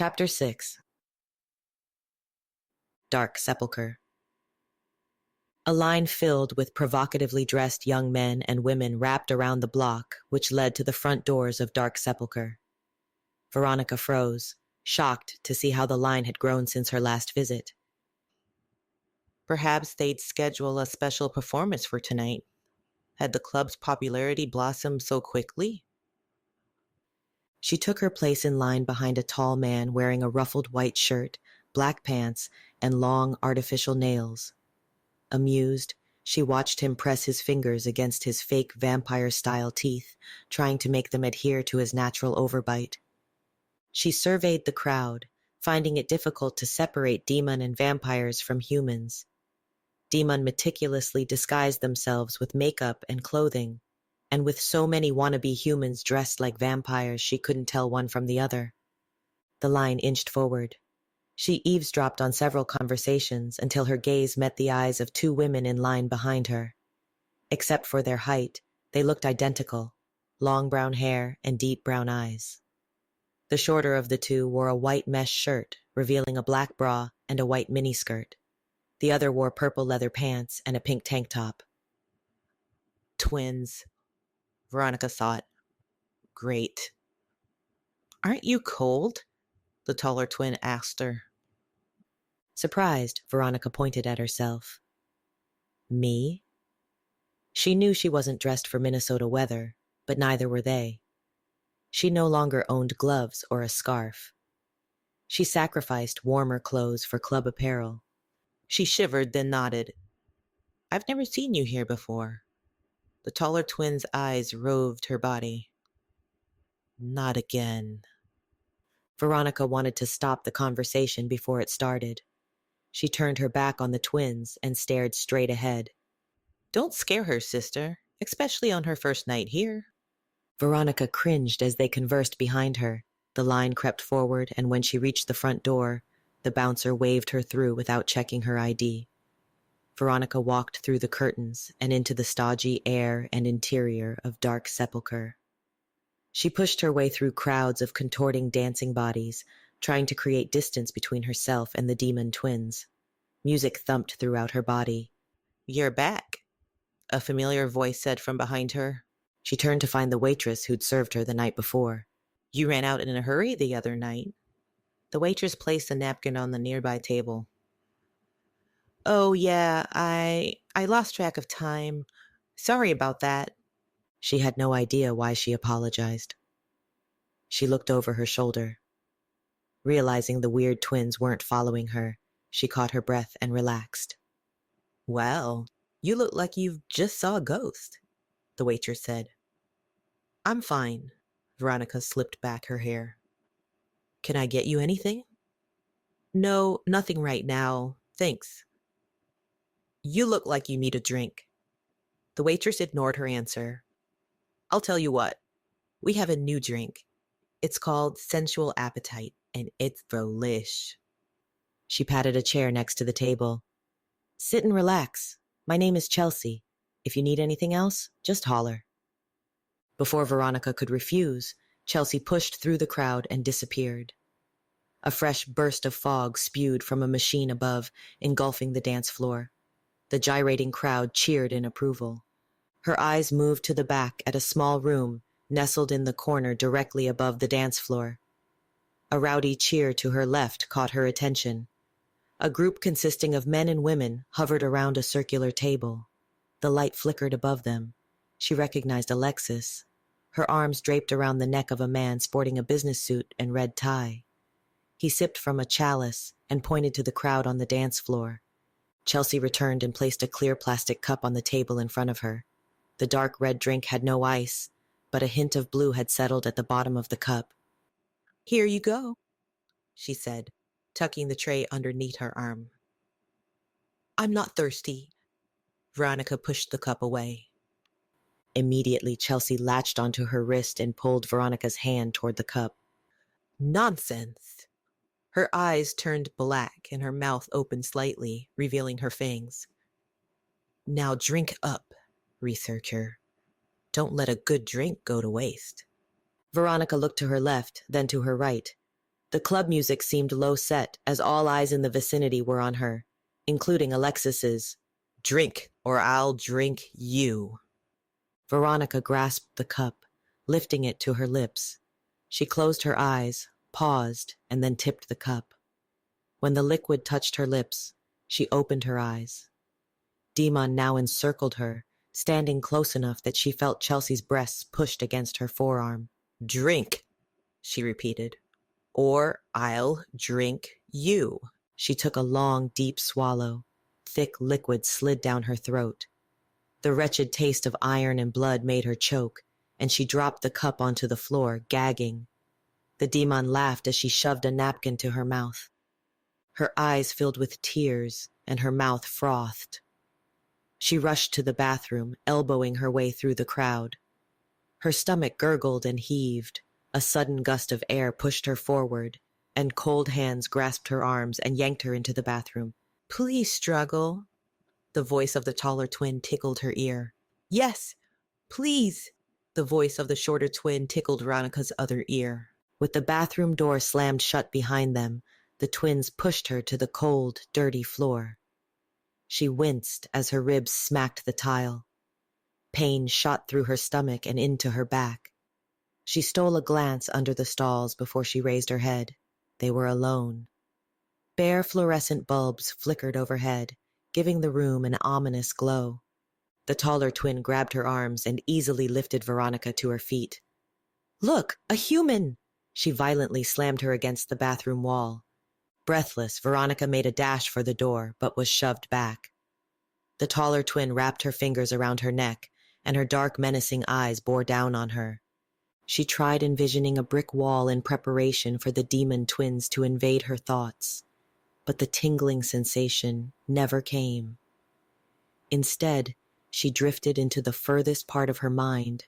Chapter 6. Dark Sepulchre. A line filled with provocatively dressed young men and women wrapped around the block which led to the front doors of Dark Sepulchre. Veronica froze, shocked to see how the line had grown since her last visit. Perhaps they'd schedule a special performance for tonight. Had the club's popularity blossomed so quickly? She took her place in line behind a tall man wearing a ruffled white shirt, black pants, and long artificial nails. Amused, she watched him press his fingers against his fake vampire-style teeth, trying to make them adhere to his natural overbite. She surveyed the crowd, finding it difficult to separate demon and vampires from humans. Demon meticulously disguised themselves with makeup and clothing, and with so many wannabe humans dressed like vampires, she couldn't tell one from the other. The line inched forward. She eavesdropped on several conversations until her gaze met the eyes of two women in line behind her. Except for their height, they looked identical, long brown hair and deep brown eyes. The shorter of the two wore a white mesh shirt, revealing a black bra and a white miniskirt. The other wore purple leather pants and a pink tank top. Twins. Veronica thought. Great. Aren't you cold? The taller twin asked her. Surprised, Veronica pointed at herself. Me? She knew she wasn't dressed for Minnesota weather, but neither were they. She no longer owned gloves or a scarf. She sacrificed warmer clothes for club apparel. She shivered, then nodded. I've never seen you here before. The taller twin's eyes roved her body. Not again. Veronica wanted to stop the conversation before it started. She turned her back on the twins and stared straight ahead. Don't scare her, sister, especially on her first night here. Veronica cringed as they conversed behind her. The line crept forward, and when she reached the front door, the bouncer waved her through without checking her ID. Veronica walked through the curtains and into the stodgy air and interior of Dark Sepulchre. She pushed her way through crowds of contorting dancing bodies, trying to create distance between herself and the demon twins. Music thumped throughout her body. You're back, a familiar voice said from behind her. She turned to find the waitress who'd served her the night before. You ran out in a hurry the other night. The waitress placed a napkin on the nearby table. Oh, yeah, I lost track of time. Sorry about that. She had no idea why she apologized. She looked over her shoulder. Realizing the weird twins weren't following her, she caught her breath and relaxed. Well, you look like you've just saw a ghost, the waitress said. I'm fine. Veronica slipped back her hair. Can I get you anything? No, nothing right now. Thanks. You look like you need a drink. The waitress ignored her answer. I'll tell you what. We have a new drink. It's called Sensual Appetite, and it's delish. She patted a chair next to the table. Sit and relax. My name is Chelsea. If you need anything else, just holler. Before Veronica could refuse, Chelsea pushed through the crowd and disappeared. A fresh burst of fog spewed from a machine above, engulfing the dance floor. The gyrating crowd cheered in approval. Her eyes moved to the back at a small room nestled in the corner directly above the dance floor. A rowdy cheer to her left caught her attention. A group consisting of men and women hovered around a circular table. The light flickered above them. She recognized Alexis, her arms draped around the neck of a man sporting a business suit and red tie. He sipped from a chalice and pointed to the crowd on the dance floor. Chelsea returned and placed a clear plastic cup on the table in front of her. The dark red drink had no ice, but a hint of blue had settled at the bottom of the cup. Here you go, she said, tucking the tray underneath her arm. I'm not thirsty. Veronica pushed the cup away. Immediately, Chelsea latched onto her wrist and pulled Veronica's hand toward the cup. Nonsense. Her eyes turned black and her mouth opened slightly, revealing her fangs. Now drink up, researcher. Don't let a good drink go to waste. Veronica looked to her left, then to her right. The club music seemed low-set as all eyes in the vicinity were on her, including Alexis's, "Drink, or I'll drink you." Veronica grasped the cup, lifting it to her lips. She closed her eyes, paused, and then tipped the cup. When the liquid touched her lips, she opened her eyes. Deamhan now encircled her, standing close enough that she felt Chelsea's breasts pushed against her forearm. "Drink," she repeated, "or I'll drink you." She took a long, deep swallow. Thick liquid slid down her throat. The wretched taste of iron and blood made her choke, and she dropped the cup onto the floor, gagging. The demon laughed as she shoved a napkin to her mouth. Her eyes filled with tears, and her mouth frothed. She rushed to the bathroom, elbowing her way through the crowd. Her stomach gurgled and heaved. A sudden gust of air pushed her forward, and cold hands grasped her arms and yanked her into the bathroom. "Please struggle." The voice of the taller twin tickled her ear. "Yes, please." The voice of the shorter twin tickled Veronica's other ear. With the bathroom door slammed shut behind them, the twins pushed her to the cold, dirty floor. She winced as her ribs smacked the tile. Pain shot through her stomach and into her back. She stole a glance under the stalls before she raised her head. They were alone. Bare fluorescent bulbs flickered overhead, giving the room an ominous glow. The taller twin grabbed her arms and easily lifted Veronica to her feet. "Look, a human!" She violently slammed her against the bathroom wall. Breathless, Veronica made a dash for the door, but was shoved back. The taller twin wrapped her fingers around her neck, and her dark, menacing eyes bore down on her. She tried envisioning a brick wall in preparation for the demon twins to invade her thoughts, but the tingling sensation never came. Instead, she drifted into the furthest part of her mind,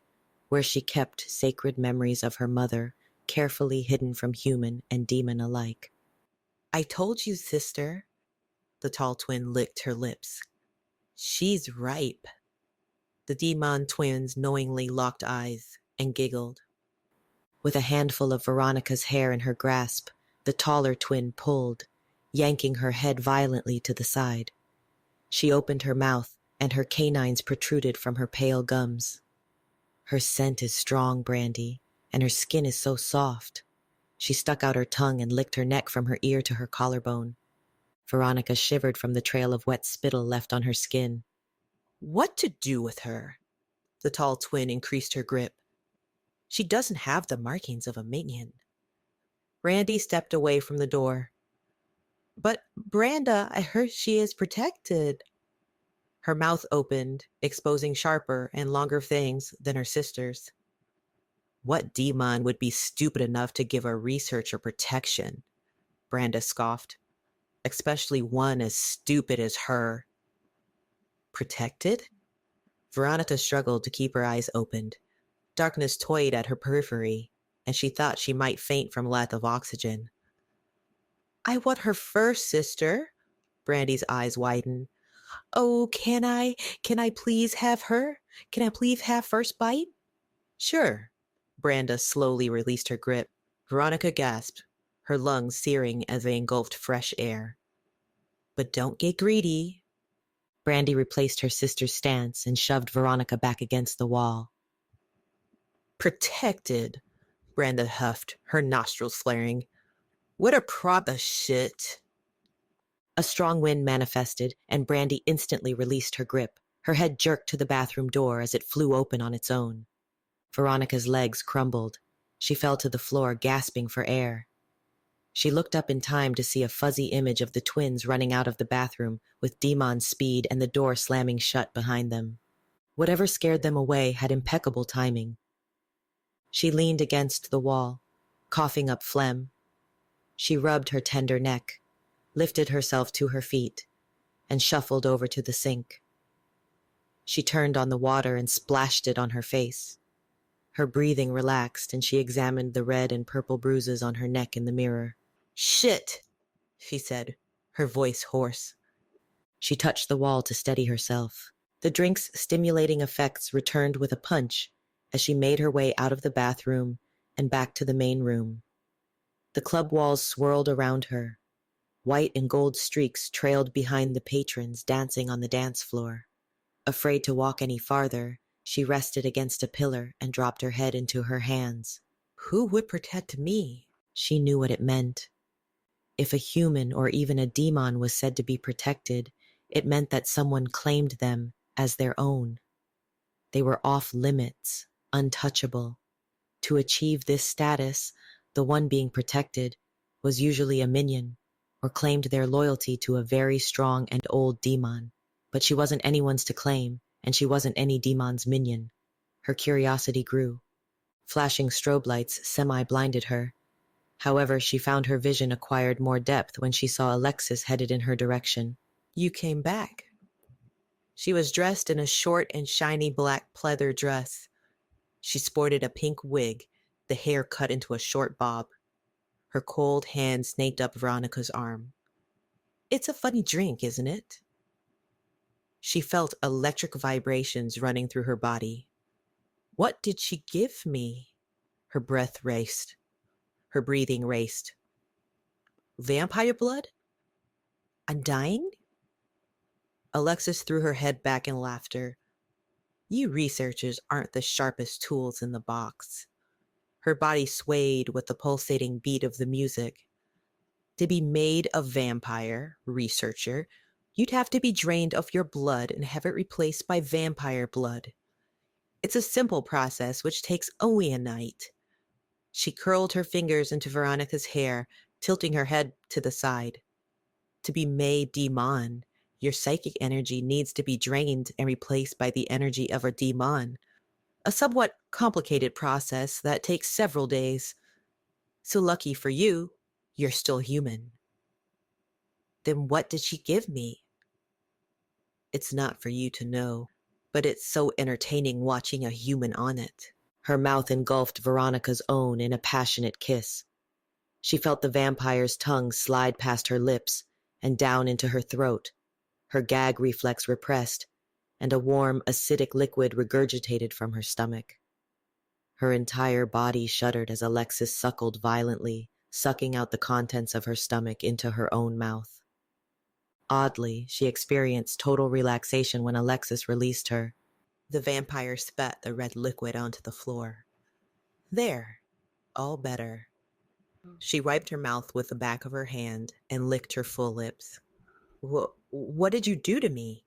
where she kept sacred memories of her mother, carefully hidden from human and demon alike. "I told you, sister." The tall twin licked her lips. "She's ripe." The demon twins knowingly locked eyes and giggled. With a handful of Veronica's hair in her grasp, the taller twin pulled, yanking her head violently to the side. She opened her mouth, and her canines protruded from her pale gums. "Her scent is strong, Brandy, and her skin is so soft." She stuck out her tongue and licked her neck from her ear to her collarbone. Veronica shivered from the trail of wet spittle left on her skin. "What to do with her?" The tall twin increased her grip. "She doesn't have the markings of a minion." Randy stepped away from the door. "But, Branda, I heard she is protected." Her mouth opened, exposing sharper and longer fangs than her sister's. "What demon would be stupid enough to give a researcher protection?" Branda scoffed. "Especially one as stupid as her." "Protected?" Veronica struggled to keep her eyes opened. Darkness toyed at her periphery, and she thought she might faint from lack of oxygen. "I want her first, sister." Brandy's eyes widened. "Oh, can I? Can I please have her? Can I please have first bite?" "Sure." Branda slowly released her grip. Veronica gasped, her lungs searing as they engulfed fresh air. "But don't get greedy." Brandy replaced her sister's stance and shoved Veronica back against the wall. "Protected," Branda huffed, her nostrils flaring. "What a prop of shit." A strong wind manifested, and Brandy instantly released her grip. Her head jerked to the bathroom door as it flew open on its own. Veronica's legs crumbled. She fell to the floor, gasping for air. She looked up in time to see a fuzzy image of the twins running out of the bathroom with Deamon's speed and the door slamming shut behind them. Whatever scared them away had impeccable timing. She leaned against the wall, coughing up phlegm. She rubbed her tender neck, lifted herself to her feet, and shuffled over to the sink. She turned on the water and splashed it on her face. Her breathing relaxed, and she examined the red and purple bruises on her neck in the mirror. "Shit," she said, her voice hoarse. She touched the wall to steady herself. The drink's stimulating effects returned with a punch as she made her way out of the bathroom and back to the main room. The club walls swirled around her. White and gold streaks trailed behind the patrons dancing on the dance floor. Afraid to walk any farther, she rested against a pillar and dropped her head into her hands. Who would protect me? She knew what it meant. If a human or even a demon was said to be protected, it meant that someone claimed them as their own. They were off limits, untouchable. To achieve this status, the one being protected was usually a minion or claimed their loyalty to a very strong and old demon. But she wasn't anyone's to claim, and she wasn't any demon's minion. Her curiosity grew. Flashing strobe lights semi-blinded her. However, she found her vision acquired more depth when she saw Alexis headed in her direction. You came back. She was dressed in a short and shiny black pleather dress. She sported a pink wig, the hair cut into a short bob. Her cold hand snaked up Veronica's arm. It's a funny drink, isn't it? She felt electric vibrations running through her body. What did she give me? Her breath raced. Her breathing raced. Vampire blood? I'm dying? Alexis threw her head back in laughter. You researchers aren't the sharpest tools in the box. Her body swayed with the pulsating beat of the music. To be made a vampire, researcher, you'd have to be drained of your blood and have it replaced by vampire blood. It's a simple process which takes only a night. She curled her fingers into Veronica's hair, tilting her head to the side. To be made demon, your psychic energy needs to be drained and replaced by the energy of a demon. A somewhat complicated process that takes several days. So lucky for you, you're still human. Then what did she give me? It's not for you to know, but it's so entertaining watching a human on it. Her mouth engulfed Veronica's own in a passionate kiss. She felt the vampire's tongue slide past her lips and down into her throat, her gag reflex repressed, and a warm, acidic liquid regurgitated from her stomach. Her entire body shuddered as Alexis suckled violently, sucking out the contents of her stomach into her own mouth. Oddly, she experienced total relaxation when Alexis released her. The vampire spat the red liquid onto the floor. There, all better. She wiped her mouth with the back of her hand and licked her full lips. What did you do to me?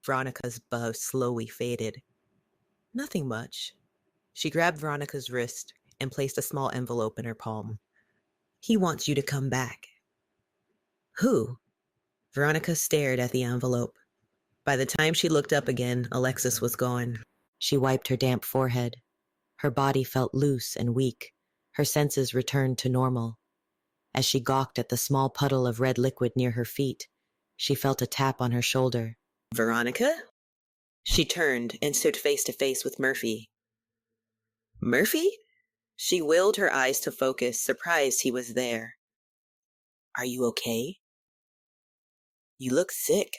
Veronica's buzz slowly faded. Nothing much. She grabbed Veronica's wrist and placed a small envelope in her palm. He wants you to come back. Who? Veronica stared at the envelope. By the time she looked up again, Alexis was gone. She wiped her damp forehead. Her body felt loose and weak. Her senses returned to normal. As she gawked at the small puddle of red liquid near her feet, she felt a tap on her shoulder. Veronica? She turned and stood face to face with Murphy. Murphy? She willed her eyes to focus, surprised he was there. Are you okay? You look sick.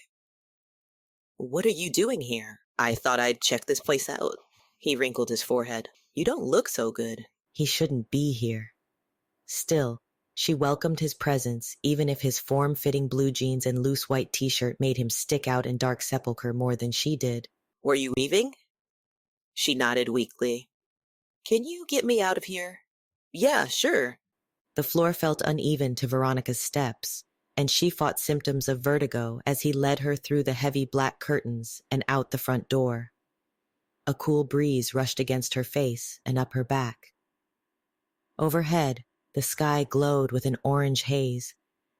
What are you doing here? I thought I'd check this place out. He wrinkled his forehead. You don't look so good. He shouldn't be here. Still, she welcomed his presence, even if his form-fitting blue jeans and loose white t-shirt made him stick out in dark sepulchre more than she did. Were you leaving? She nodded weakly. Can you get me out of here? Yeah, sure. The floor felt uneven to Veronica's steps, and she fought symptoms of vertigo as he led her through the heavy black curtains and out the front door. A cool breeze rushed against her face and up her back. Overhead, the sky glowed with an orange haze,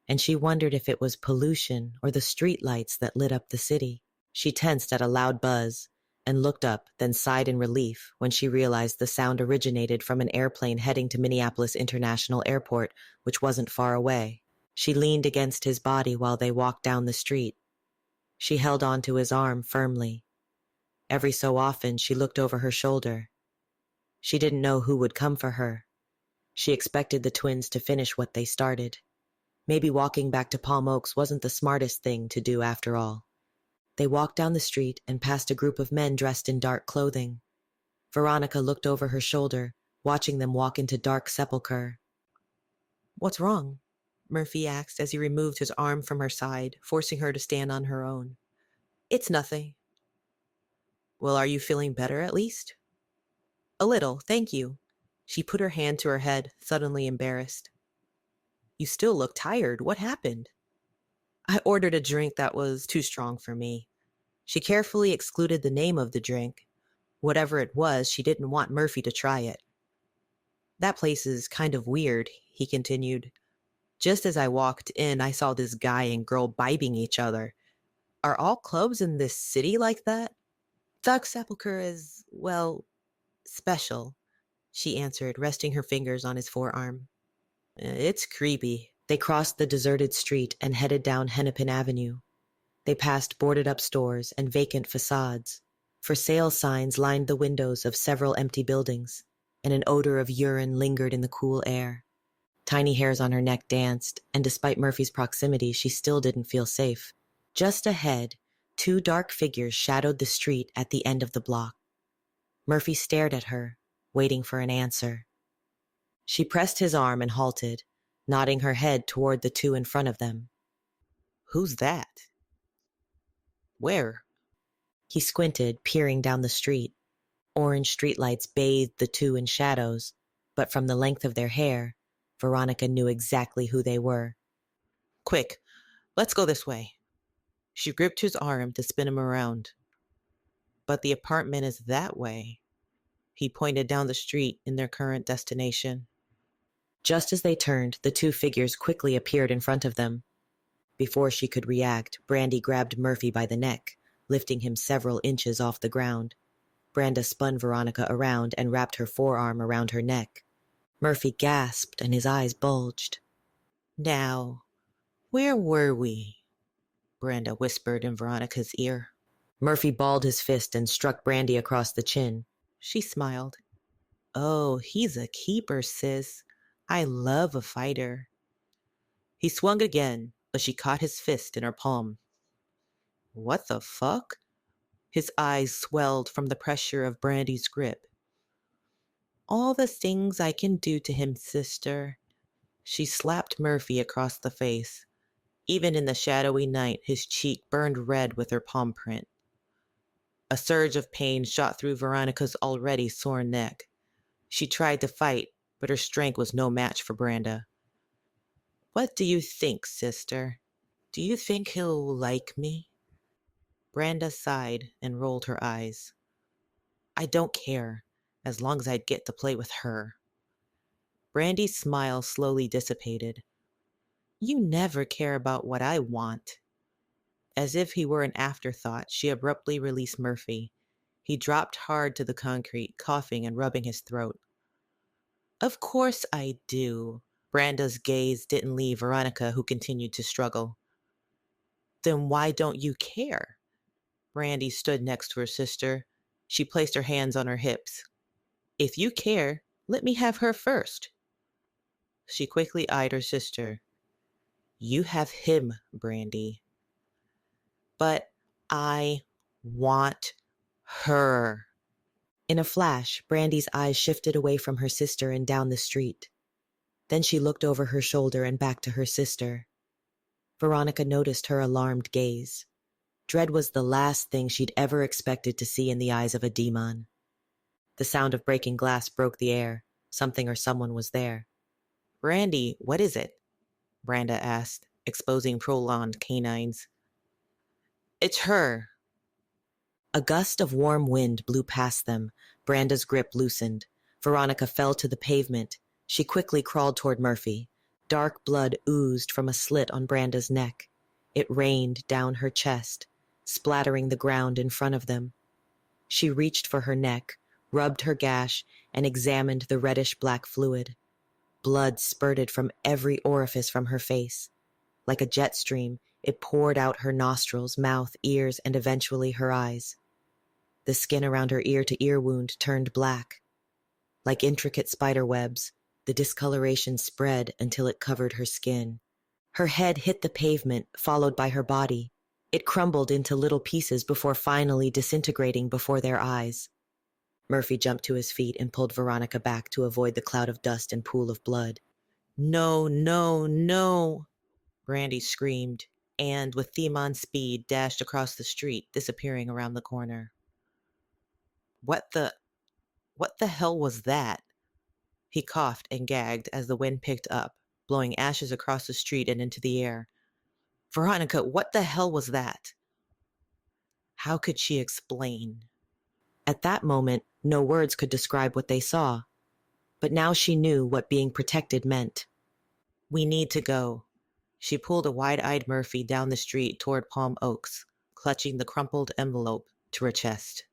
and she wondered if it was pollution or the street lights that lit up the city. She tensed at a loud buzz and looked up, then sighed in relief when she realized the sound originated from an airplane heading to Minneapolis International Airport, which wasn't far away. She leaned against his body while they walked down the street. She held onto his arm firmly. Every so often, she looked over her shoulder. She didn't know who would come for her. She expected the twins to finish what they started. Maybe walking back to Palm Oaks wasn't the smartest thing to do after all. They walked down the street and passed a group of men dressed in dark clothing. Veronica looked over her shoulder, watching them walk into dark sepulchre. "What's wrong?" Murphy asked as he removed his arm from her side, forcing her to stand on her own. "It's nothing." "Well, are you feeling better at least?" "A little, thank you." She put her hand to her head, suddenly embarrassed. "You still look tired. What happened?" "I ordered a drink that was too strong for me." She carefully excluded the name of the drink. Whatever it was, she didn't want Murphy to try it. "That place is kind of weird," he continued. "Just as I walked in, I saw this guy and girl vibing each other. Are all clubs in this city like that?" "Dark Sepulchre is, well, special," she answered, resting her fingers on his forearm. "It's creepy." They crossed the deserted street and headed down Hennepin Avenue. They passed boarded-up stores and vacant facades. For sale signs lined the windows of several empty buildings, and an odor of urine lingered in the cool air. Tiny hairs on her neck danced, and despite Murphy's proximity, she still didn't feel safe. Just ahead, two dark figures shadowed the street at the end of the block. Murphy stared at her, waiting for an answer. She pressed his arm and halted, nodding her head toward the two in front of them. "Who's that?" "Where?" He squinted, peering down the street. Orange streetlights bathed the two in shadows, but from the length of their hair, Veronica knew exactly who they were. "Quick, let's go this way." She gripped his arm to spin him around. "But the apartment is that way." He pointed down the street in their current destination. Just as they turned, the two figures quickly appeared in front of them. Before she could react, Brandy grabbed Murphy by the neck, lifting him several inches off the ground. Branda spun Veronica around and wrapped her forearm around her neck. Murphy gasped and his eyes bulged. "Now, where were we?" Branda whispered in Veronica's ear. Murphy balled his fist and struck Brandy across the chin. She smiled. "Oh, he's a keeper, sis. I love a fighter." He swung again, but she caught his fist in her palm. "What the fuck?" His eyes swelled from the pressure of Brandy's grip. "All the things I can do to him, sister." She slapped Murphy across the face. Even in the shadowy night, his cheek burned red with her palm print. A surge of pain shot through Veronica's already sore neck. She tried to fight, but her strength was no match for Branda. "What do you think, sister? Do you think he'll like me?" Branda sighed and rolled her eyes. "I don't care, as long as I'd get to play with her." Brandy's smile slowly dissipated. "You never care about what I want." As if he were an afterthought, she abruptly released Murphy. He dropped hard to the concrete, coughing and rubbing his throat. "Of course I do." Branda's gaze didn't leave Veronica, who continued to struggle. "Then why don't you care?" Brandy stood next to her sister. She placed her hands on her hips. "If you care, let me have her first." She quickly eyed her sister. "You have him, Brandy." "But I want her." In a flash, Brandy's eyes shifted away from her sister and down the street. Then she looked over her shoulder and back to her sister. Veronica noticed her alarmed gaze. Dread was the last thing she'd ever expected to see in the eyes of a demon. The sound of breaking glass broke the air. Something or someone was there. "Brandy, what is it?" Branda asked, exposing prolonged canines. "It's her." A gust of warm wind blew past them. Branda's grip loosened. Veronica fell to the pavement. She quickly crawled toward Murphy. Dark blood oozed from a slit on Branda's neck. It rained down her chest, splattering the ground in front of them. She reached for her neck, rubbed her gash, and examined the reddish-black fluid. Blood spurted from every orifice from her face. Like a jet stream, it poured out her nostrils, mouth, ears, and eventually her eyes. The skin around her ear-to-ear wound turned black. Like intricate spider webs, the discoloration spread until it covered her skin. Her head hit the pavement, followed by her body. It crumbled into little pieces before finally disintegrating before their eyes. Murphy jumped to his feet and pulled Veronica back to avoid the cloud of dust and pool of blood. No, no, no, Randy screamed, and with Deamhan's speed dashed across the street, disappearing around the corner. What the hell was that? He coughed and gagged as the wind picked up, blowing ashes across the street and into the air. Veronica, what the hell was that? How could she explain? At that moment, no words could describe what they saw. But now she knew what being protected meant. We need to go. She pulled a wide-eyed Murphy down the street toward Palm Oaks, clutching the crumpled envelope to her chest.